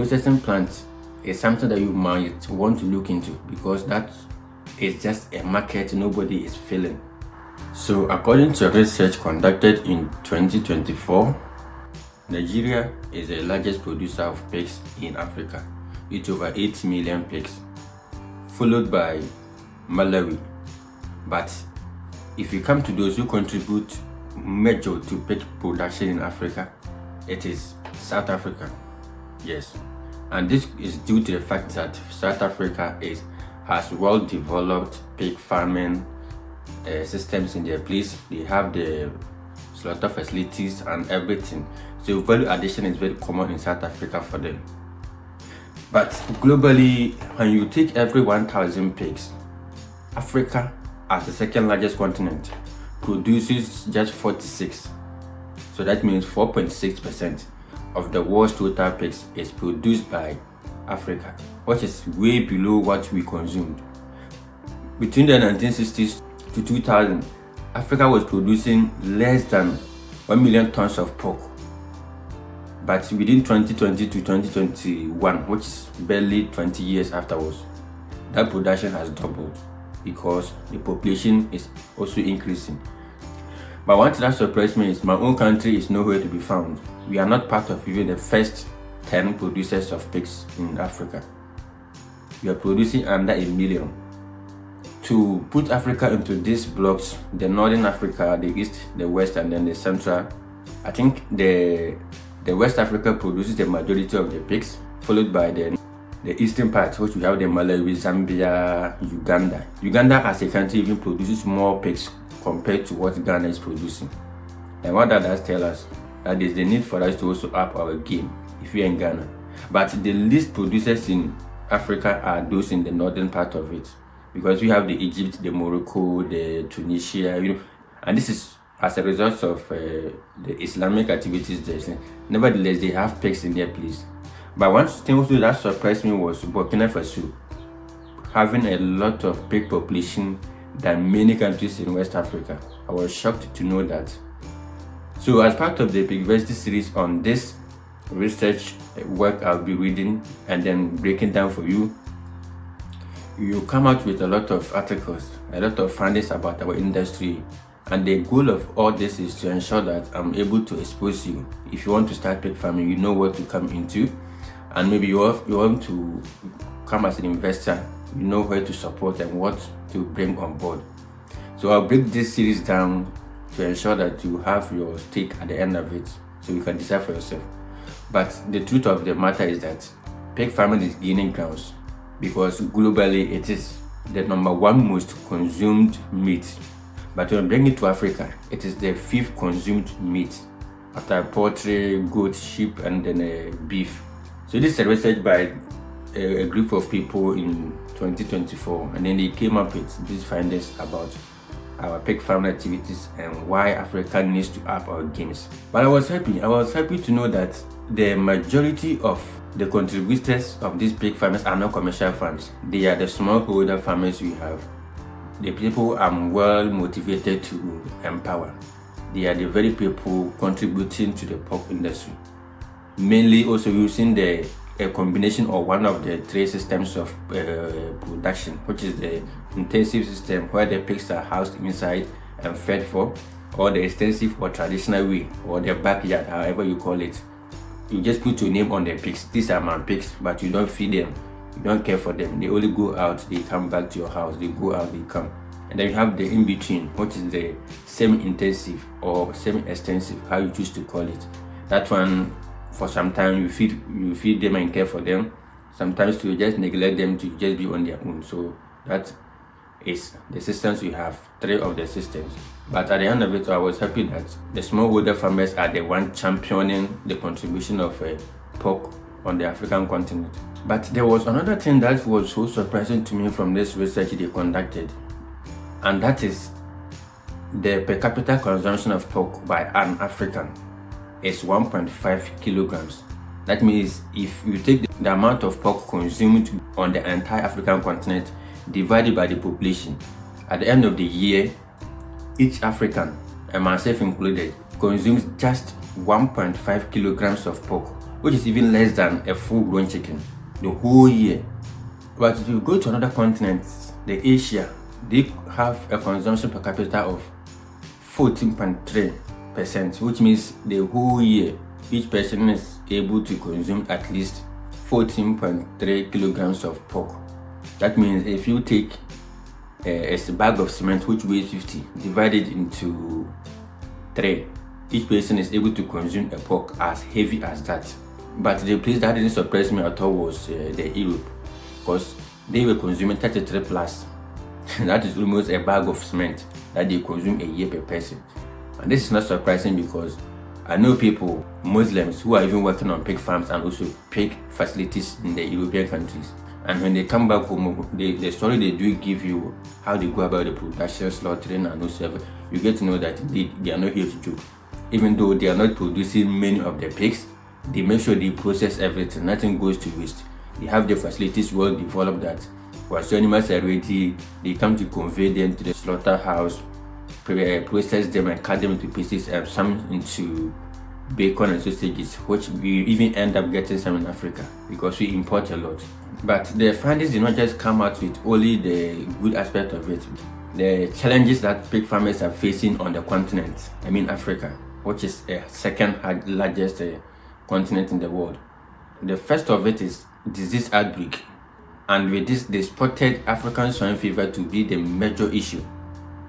processing plant is something that you might want to look into, because that is just a market nobody is filling. So according to research conducted in 2024, Nigeria is the largest producer of pigs in Africa with over 8 million pigs, followed by Malawi. But if you come to those who contribute major to pig production in Africa, it is South Africa. Yes, and this is due to the fact that South Africa has well-developed pig farming systems in their place. They have the slaughter facilities and everything. So value addition is very common in South Africa for them. But globally, when you take every 1,000 pigs, Africa, as the second largest continent, produces just 46. So that means 4.6% of the world's total pigs is produced by Africa, which is way below what we consumed. Between the 1960s to 2000, Africa was producing less than 1 million tons of pork. But within 2020 to 2021, which is barely 20 years afterwards, that production has doubled because the population is also increasing. But one thing that surprised me is my own country is nowhere to be found. We are not part of even the first 10 producers of pigs in Africa. We are producing under 1 million. To put Africa into these blocks, the Northern Africa, the East, the West, and then the Central, I think the West Africa produces the majority of the pigs, followed by the eastern part, which we have the Malawi, Zambia, Uganda. Uganda as a country even produces more pigs compared to what Ghana is producing. And what that does tell us, that there's the need for us to also up our game if we're in Ghana. But the least producers in Africa are those in the northern part of it, because we have the Egypt, the Morocco, the Tunisia, and this is as a result of the Islamic activities there. Nevertheless, they have pigs in their place. But one thing also that surprised me was Burkina Faso having a lot of pig population than many countries in West Africa. I was shocked to know that. So as part of the Pigversity series on this research work I'll be reading and then breaking down for you, you come out with a lot of articles, a lot of findings about our industry. And the goal of all this is to ensure that I'm able to expose you. If you want to start pig farming, you know what to come into. And maybe you want to come as an investor, you know where to support and what to bring on board. So I'll break this series down to ensure that you have your stake at the end of it, so you can decide for yourself. But the truth of the matter is that pig farming is gaining grounds, because globally it is the #1 most consumed meat. But when we bring it to Africa, it is the 5th consumed meat after poultry, goat, sheep, and then beef. So this is a research by a group of people in 2024, and then they came up with these findings about our pig farming activities and why Africa needs to up our games. But I was happy to know that the majority of the contributors of these pig farmers are not commercial farms. They are the smallholder farmers we have. The people I'm well motivated to empower. They are the very people contributing to the pork industry. Mainly also using a combination of one of the 3 systems of production, which is the intensive system where the pigs are housed inside and fed for, or the extensive or traditional way, or the backyard, however you call it. You just put your name on the pigs. These are my pigs, but you don't feed them. You don't care for them. They only go out, they come back to your house, they go out, they come. And then you have the in-between, which is the semi-intensive or semi-extensive, how you choose to call it. That one, for some time, you feed them and care for them. Sometimes you just neglect them to just be on their own. So that is the systems we have, 3 of the systems. But at the end of it, I was happy that the smallholder farmers are the one championing the contribution of pork on the African continent. But there was another thing that was so surprising to me from this research they conducted, and that is the per capita consumption of pork by an African is 1.5 kilograms. That means if you take the amount of pork consumed on the entire African continent divided by the population, at the end of the year, each African, and myself included, consumes just 1.5 kilograms of pork which is even less than a full-grown chicken the whole year. But if you go to another continent, the Asia, they have a consumption per capita of 14.3%, which means the whole year each person is able to consume at least 14.3 kilograms of pork. That means if you take a bag of cement which weighs 50, divided into 3, each person is able to consume a pork as heavy as that. But the place that didn't surprise me at all was the Europe, because they were consuming 33 plus. That is almost a bag of cement that they consume a year per person. And this is not surprising because I know people, Muslims, who are even working on pig farms and also pig facilities in the European countries. And when they come back home, the story they do give you, how they go about the production, slaughtering, and also you get to know that they are not here to joke. Even though they are not producing many of the pigs, they make sure they process everything, nothing goes to waste. They have the facilities well developed that once the animals are ready, they come to convey them to the slaughterhouse, process them and cut them into pieces, and some into bacon and sausages, which we even end up getting some in Africa because we import a lot. But the findings did not just come out with only the good aspect of it. The challenges that pig farmers are facing on the continent, I mean Africa, which is the second largest continent in the world. The first of it is disease outbreak, and with this they spotted African swine fever to be the major issue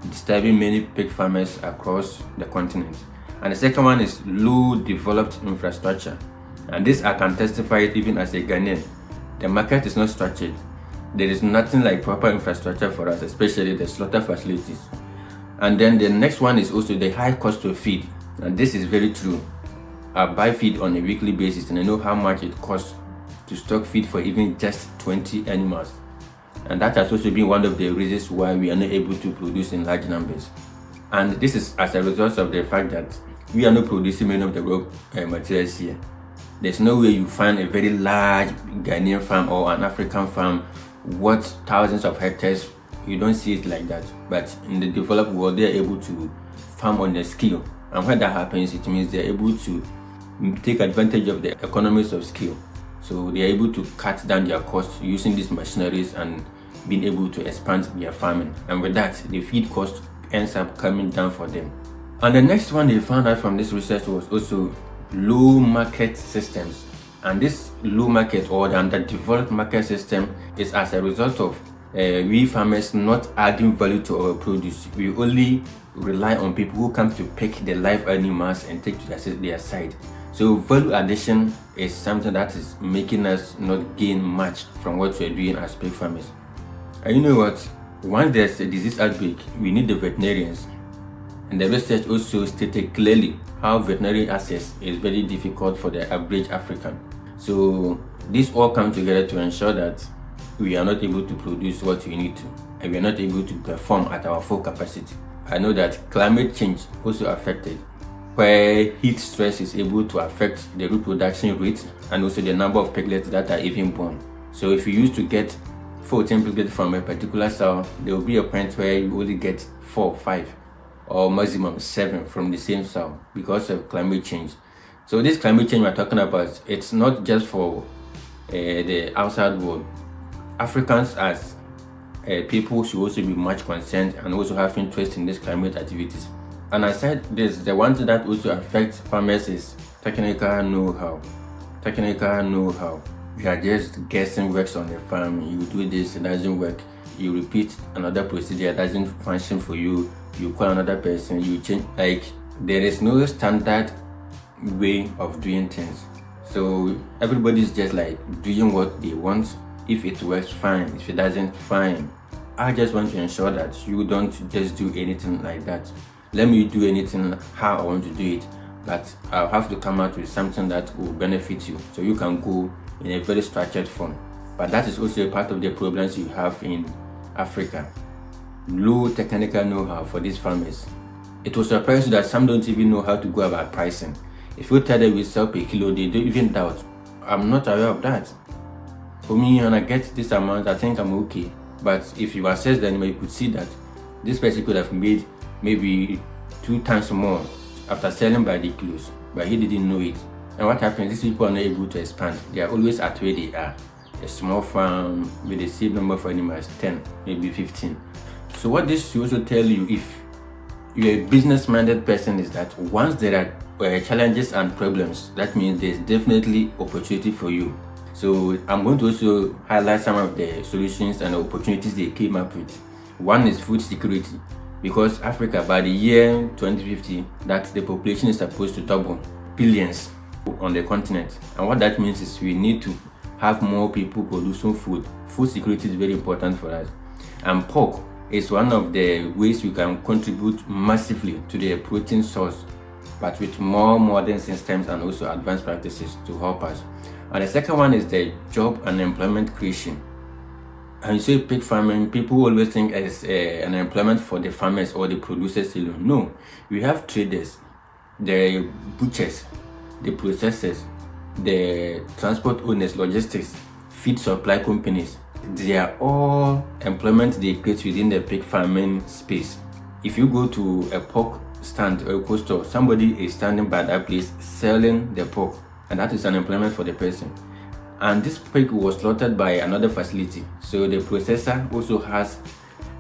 disturbing many pig farmers across the continent. And the second one is low developed infrastructure, and this I can testify it even as a Ghanaian. The market is not structured. There is nothing like proper infrastructure for us, especially the slaughter facilities. And then the next one is also the high cost of feed, and this is very true. I buy feed on a weekly basis and I know how much it costs to stock feed for even just 20 animals. And that has also been one of the reasons why we are not able to produce in large numbers. And this is as a result of the fact that we are not producing many of the raw materials here. There's no way you find a very large Ghanaian farm or an African farm worth thousands of hectares. You don't see it like that. But in the developed world, they are able to farm on the scale. And when that happens, it means they're able to take advantage of the economies of scale. So they are able to cut down their costs using these machineries and being able to expand their farming. And with that, the feed cost ends up coming down for them. And the next one they found out from this research was also low market systems. And this low market or the underdeveloped market system is as a result of we farmers not adding value to our produce. We only rely on people who come to pick the live animals and take to their side. So value addition is something that is making us not gain much from what we're doing as pig farmers. And you know what? Once there's a disease outbreak, we need the veterinarians. And the research also stated clearly how veterinary access is very difficult for the average African. So this all comes together to ensure that we are not able to produce what we need to, and we are not able to perform at our full capacity. I know that climate change also affected, where heat stress is able to affect the reproduction rate and also the number of piglets that are even born. So if you used to get 14 piglets from a particular sow, there will be a point where you only get 4, 5, or maximum 7 from the same sow because of climate change. So this climate change we're talking about, it's not just for the outside world. Africans as people should also be much concerned and also have interest in these climate activities. And aside this, the one thing that also affects farmers is technical know-how. Technical know-how. You are just guessing works on the farm. You do this, it doesn't work. You repeat another procedure, it doesn't function for you. You call another person, you change. Like, there is no standard way of doing things. So everybody's just like doing what they want. If it works, fine. If it doesn't, fine. I just want to ensure that you don't just do anything like that. Let me do anything how I want to do it, but I'll have to come out with something that will benefit you, so you can go in a very structured form. But that is also a part of the problems you have in Africa. Low technical know-how for these farmers. It will surprise you that some don't even know how to go about pricing. If you tell them we sell per kilo, they don't even doubt. I'm not aware of that. For me, when I get this amount, I think I'm okay. But if you assess the animal, you could see that this person could have made maybe 2 times more after selling by the kilos, but he didn't know it. And what happens, these people are not able to expand. They are always at where they are. A small farm with the same number of animals, 10, maybe 15. So what this should also tell you, if you're a business-minded person, is that once there are challenges and problems, that means there's definitely opportunity for you. So I'm going to also highlight some of the solutions and opportunities they came up with. One is food security, because Africa, by the year 2050, that the population is supposed to double, billions on the continent. And what that means is we need to have more people producing food. Food security is very important for us. And pork is one of the ways we can contribute massively to the protein source, but with more modern systems and also advanced practices to help us. And the second one is the job and employment creation. And you say pig farming, people always think as an employment for the farmers or the producers alone. No, we have traders, the butchers, the processors, the transport owners, logistics, feed supply companies. They are all employment they create within the pig farming space. If you go to a pork stand or a cold store, somebody is standing by that place selling the pork, and that is an employment for the person. And this pig was slaughtered by another facility, so the processor also has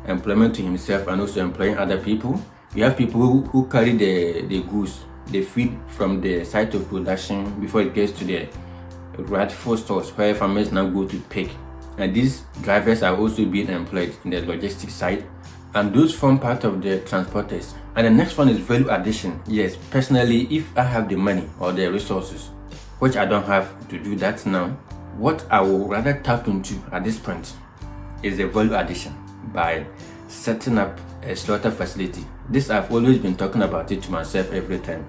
employment to himself and also employing other people. We have people who carry the goods, the feed from the site of production before it gets to the rightful stores where farmers now go to pick. And these drivers are also being employed in the logistics side, and those form part of the transporters. And the next one is value addition. Yes, personally, if I have the money or the resources, which I don't have to do that now, what I will rather tap into at this point is the value addition by setting up a slaughter facility. This I've always been talking about it to myself every time,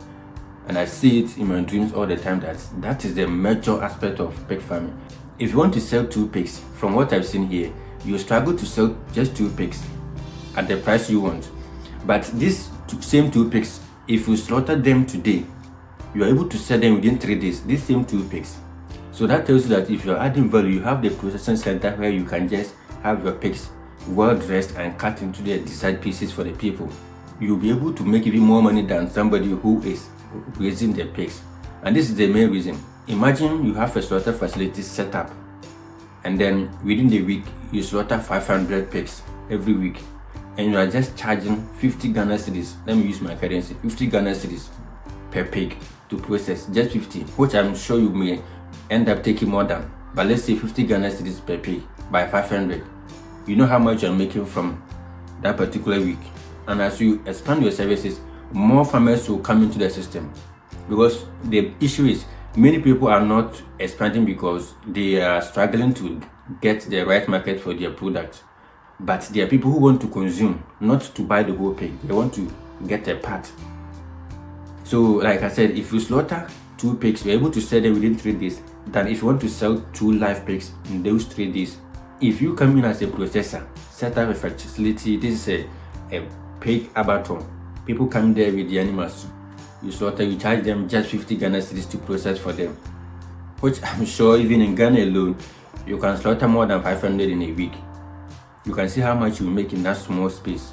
and I see it in my dreams all the time, that is the major aspect of pig farming. If you want to sell 2 pigs, from what I've seen here, you struggle to sell just 2 pigs at the price you want. But these same 2 pigs, if you slaughter them today, you are able to sell them within 3 days, these same 2 pigs. So that tells you that if you're adding value, you have the processing center where you can just have your pigs well dressed and cut into the desired pieces for the people. You'll be able to make even more money than somebody who is raising the pigs. And this is the main reason. Imagine you have a slaughter facility set up, and then within the week you slaughter 500 pigs every week, and you are just charging 50 Ghana cedis. Let me use my currency, 50 Ghana cedis per pig to process, just 50, which I'm sure you may end up taking more than, but let's say 50 Ghana cedis per pig by 500. You know how much you're making from that particular week. And as you expand your services, more farmers will come into the system, because the issue is many people are not expanding because they are struggling to get the right market for their product. But there are people who want to consume, not to buy the whole pig. They want to get a part. So like I said, if you slaughter 2 pigs, you're able to sell them within 3 days, than if you want to sell 2 live pigs in those 3 days. If you come in as a processor, set up a facility, this is a pig abattoir. People come there with the animals. You slaughter, you charge them just 50 Ghana cedis to process for them, which I'm sure even in Ghana alone, you can slaughter more than 500 in a week. You can see how much you make in that small space.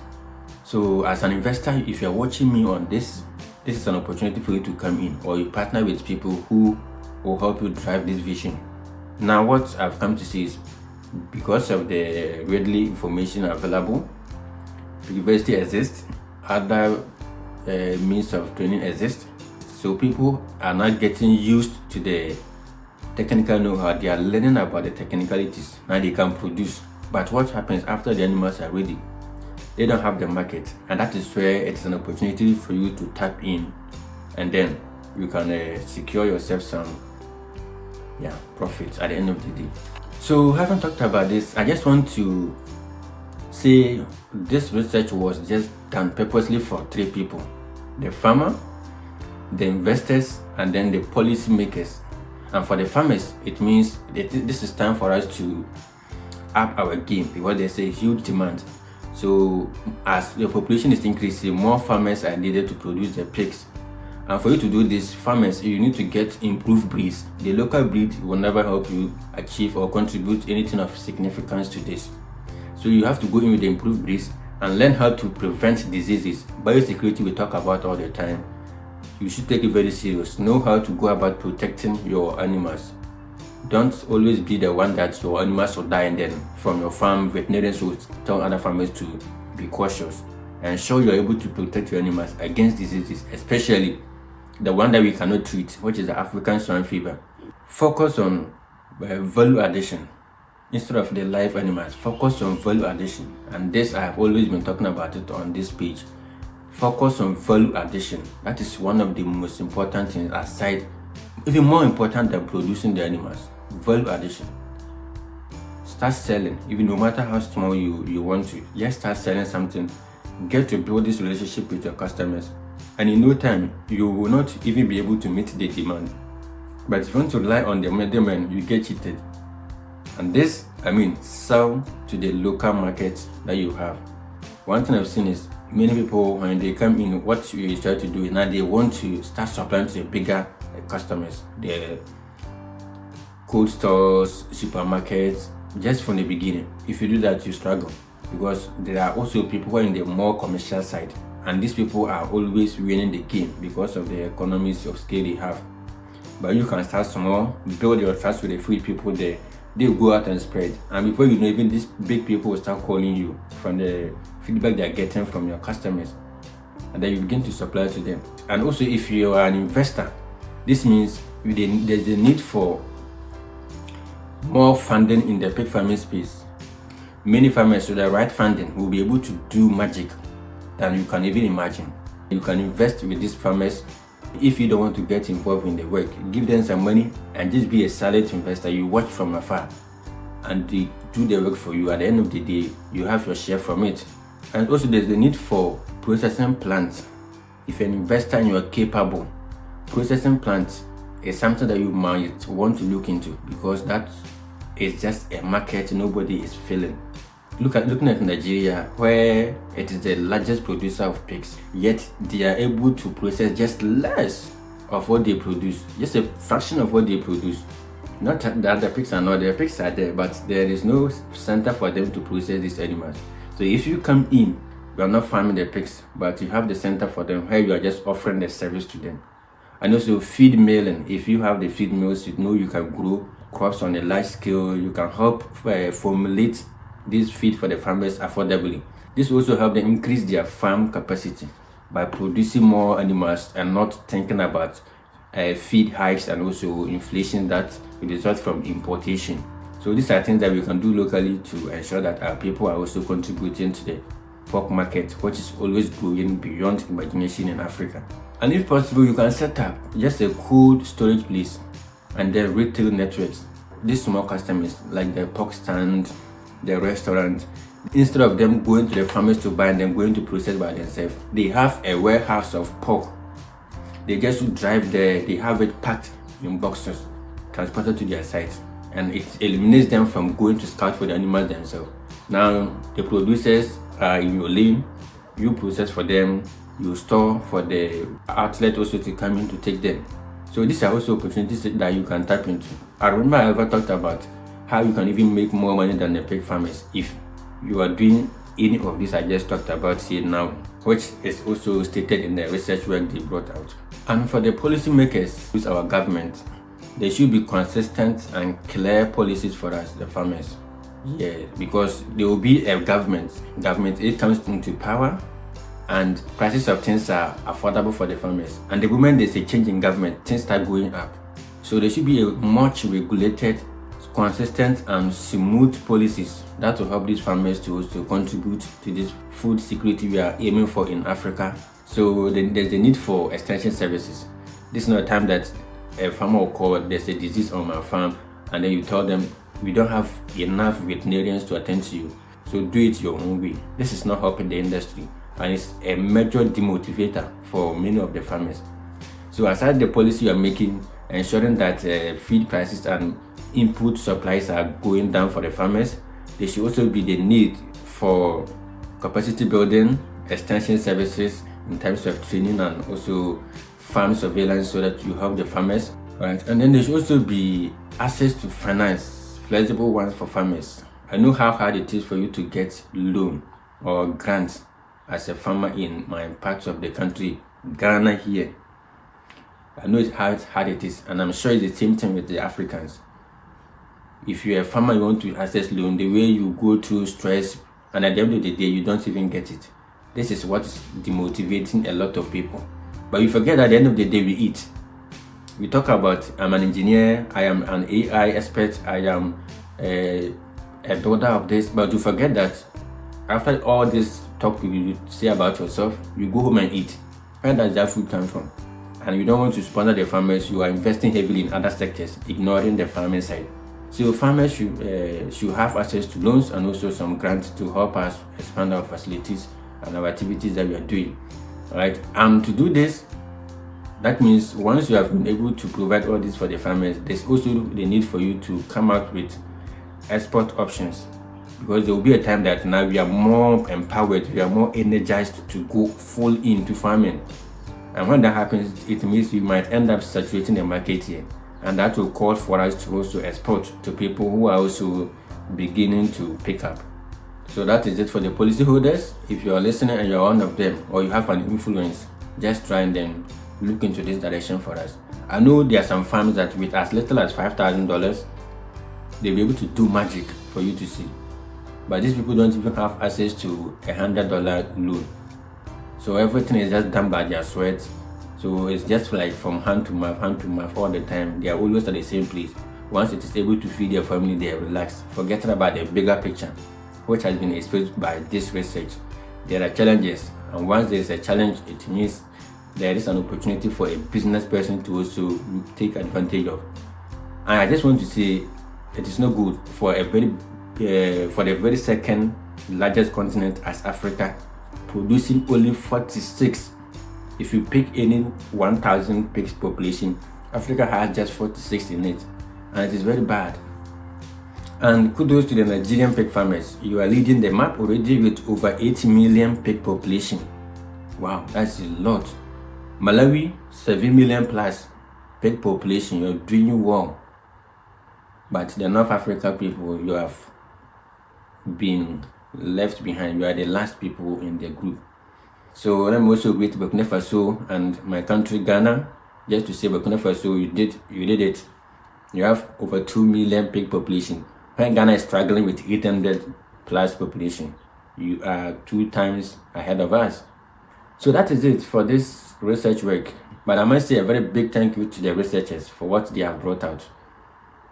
So as an investor, if you're watching me on this is an opportunity for you to come in, or you partner with people who will help you drive this vision. Now what I've come to see is, because of the readily information available, university exists, other means of training exist, so people are not getting used to the technical know-how. They are learning about the technicalities. Now they can produce, but what happens after the animals are ready? They don't have the market, and that is where it's an opportunity for you to tap in, and then you can secure yourself some profits at the end of the day. So having talked about this, I just want to say this research was just done purposely for 3 people: the farmer, the investors, and then the policy makers. And for the farmers, it means that this is time for us to up our game, because there's a huge demand. So as the population is increasing, more farmers are needed to produce the pigs. And for you to do this, farmers, you need to get improved breeds. The local breed will never help you achieve or contribute anything of significance to this. So you have to go in with the improved breeds and learn how to prevent diseases. Biosecurity we talk about all the time. you should take it very serious. Know how to go about protecting your animals. Don't always be the one that your animals will die and then from your farm, veterinarians will tell other farmers to be cautious. Ensure you're able to protect your animals against diseases, especially the one that we cannot treat, which is the African swine fever. Focus on value addition. Instead of the live animals, focus on value addition. And this, I have always been talking about it on this page. Focus on value addition. That is one of the most important things, aside, even more important than producing the animals. Value addition. Start selling, even no matter how small you want to. Just start selling something. Get to build this relationship with your customers. And in no time, you will not even be able to meet the demand. But if you want to rely on the middleman, you get cheated. And this, sell to the local market that you have. One thing I've seen is many people, when they come in, what you try to do is now they want to start supplying to the bigger customers, the cold stores, supermarkets, just from the beginning. If you do that, you struggle, because there are also people who are in the more commercial side, and these people are always winning the game because of the economies of scale they have. But you can start small, build your trust with the free people there. They go out and spread, and before you know, even these big people will start calling you from the feedback they are getting from your customers, and then you begin to supply to them. And also, if you are an investor, this means there's a need for more funding in the pig farming space. Many farmers with the right funding will be able to do magic than you can even imagine. You can invest with these farmers. If you don't want to get involved in the work, give them some money and just be a silent investor. You watch from afar and they do the work for you. At the end of the day, you have your share from it. And also, there's the need for processing plants. If an investor and you are capable, processing plants is something that you might want to look into, because that is just a market nobody is filling. Looking at Nigeria, where it is the largest producer of pigs, yet they are able to process just less of what they produce, just a fraction of what they produce. Not that the pigs are not there, pigs are there, but there is no center for them to process these animals. So if you come in, you are not farming the pigs, but you have the center for them where you are just offering the service to them. And also feed milling. If you have the feed mills, you know you can grow crops on a large scale. You can help formulate this feed for the farmers affordably. This will also help them increase their farm capacity by producing more animals and not thinking about feed hikes and also inflation that will result from importation. So these are things that we can do locally to ensure that our people are also contributing to the pork market, which is always growing beyond imagination in Africa. And if possible, you can set up just a cold storage place and then retail networks. These small customers, like the pork stand, the restaurant, instead of them going to the farmers to buy and then going to process by themselves, they have a warehouse of pork. They just drive there, they have it packed in boxes, transported to their sites, and it eliminates them from going to scout for the animals themselves. Now the producers are in your lane, you process for them, you store for the outlet also to come in to take them. So these are also opportunities that you can tap into. I remember I ever talked about how you can even make more money than the pig farmers if you are doing any of this I just talked about here now, which is also stated in the research work they brought out. And for the policymakers, with our government, there should be consistent and clear policies for us, the farmers. Yeah, because there will be a government, it comes into power, and prices of things are affordable for the farmers. And the moment there's a change in government, things start going up. So there should be a much regulated, consistent and smooth policies that will help these farmers to also contribute to this food security we are aiming for in Africa. So there's the need for extension services. This is not a time that a farmer will call, there's a disease on my farm, and then you tell them, we don't have enough veterinarians to attend to you, so do it your own way. This is not helping the industry, and it's a major demotivator for many of the farmers. So aside the policy you are making, ensuring that feed prices and input supplies are going down for the farmers, there should also be the need for capacity building, extension services in terms of training and also farm surveillance so that you help the farmers, right? And then there should also be access to finance, flexible ones for farmers. I know how hard it is for you to get loan or grants as a farmer in my parts of the country, Ghana here. I know it's how hard it is, and I'm sure it's the same thing with the Africans. If you're a farmer, you want to access loan, the way you go through stress, and at the end of the day, you don't even get it. This is what is demotivating a lot of people. But you forget at the end of the day, we eat. We talk about, I'm an engineer, I am an AI expert, I am a builder of this, but you forget that after all this talk you say about yourself, you go home and eat. Where does that food come from? And you don't want to sponsor the farmers, you are investing heavily in other sectors, ignoring the farming side. So farmers should have access to loans and also some grants to help us expand our facilities and our activities that we are doing. Alright, and to do this, that means once you have been able to provide all this for the farmers, there's also the need for you to come out with export options, because there will be a time that now we are more empowered, we are more energized to go full into farming. And when that happens, it means we might end up saturating the market here, and that will call for us to also export to people who are also beginning to pick up. So that is it for the policyholders. If you are listening and you are one of them, or you have an influence, just try and then look into this direction for us. I know there are some farms that with as little as $5,000, they'll be able to do magic for you to see. But these people don't even have access to $100 loan. So everything is just done by their sweat. So it's just like from hand to mouth all the time. They are always at the same place. Once it is able to feed their family, they are relaxed, forgetting about the bigger picture, which has been exposed by this research. There are challenges, and once there is a challenge, it means there is an opportunity for a business person to also take advantage of. And I just want to say, it is not good for the very second largest continent as Africa, producing only 46. If you pick any 1,000 pigs population, Africa has just 46 in it, and it is very bad. And kudos to the Nigerian pig farmers. You are leading the map already with over 8 million pig population. Wow, that's a lot. Malawi, 7 million plus pig population. You're doing well. But the North Africa people, you have been left behind. You are the last people in the group. So let me also greet Burkina Faso and my country Ghana. Just to say, Burkina Faso, you did it. You have over 2 million pig population. When Ghana is struggling with 800 plus population, you are 2 times ahead of us. So that is it for this research work. But I must say a very big thank you to the researchers for what they have brought out.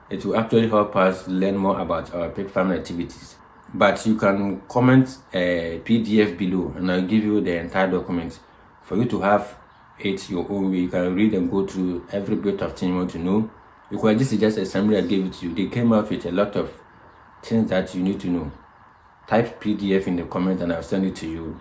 It will actually help us learn more about our pig farming activities. But you can comment a PDF below, and I'll give you the entire document for you to have it your own way. You can read and go through every bit of thing you want to know. Because this is just a summary I gave it to you. They came out with a lot of things that you need to know. Type PDF in the comment and I'll send it to you.